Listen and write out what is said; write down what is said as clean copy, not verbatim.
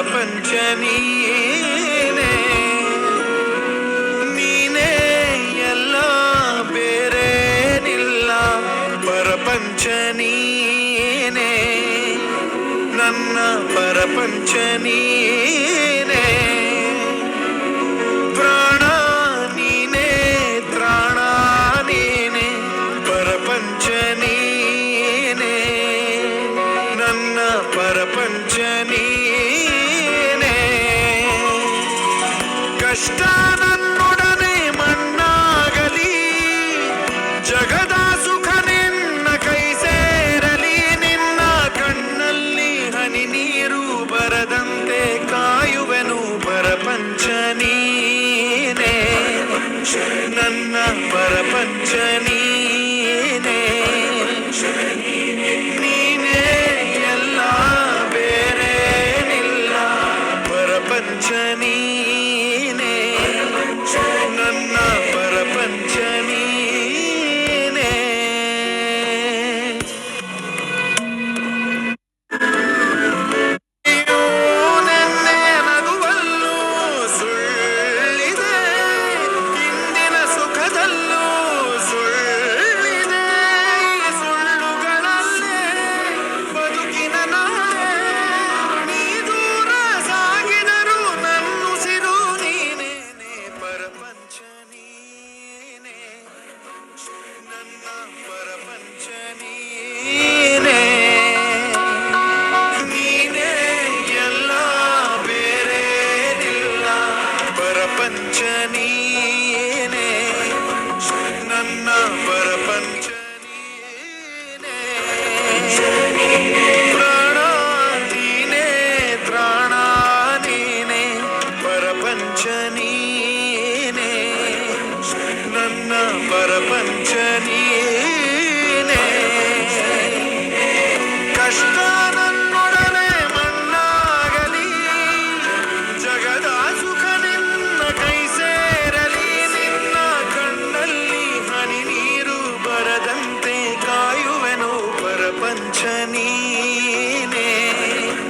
ಪರಪಂಚ ನೀನೇ, ನೀನೇ ಎಲ್ಲ ಬೇರೇನಿಲ್ಲ. ಪರಪಂಚ ನೀನೇ, ನನ್ನ ಪರಪಂಚ ನೀನೇ. ಪ್ರಾಣ ನೀನೇ, ತ್ರಾಣ ನೀನೇ, ಪರಪಂಚ ನೀನೇ, ನನ್ನ ಪರಪಂಚ ನೀನೇ. ಕಷ್ಟ ನನ್ನೊಡನೆ ಮಣ್ಣಾಗಲಿ, ಜಗದ ಸುಖ ನಿನ್ನ ಕೈ ಸೇರಲಿ. ನಿನ್ನ ಕಣ್ಣಲ್ಲಿ ಹನಿ ನೀರು ಬರದಂತೆ ಕಾಯುವೆನು. ಪರಪಂಚ ನೀನೇ, ನನ್ನ ಪರಪಂಚ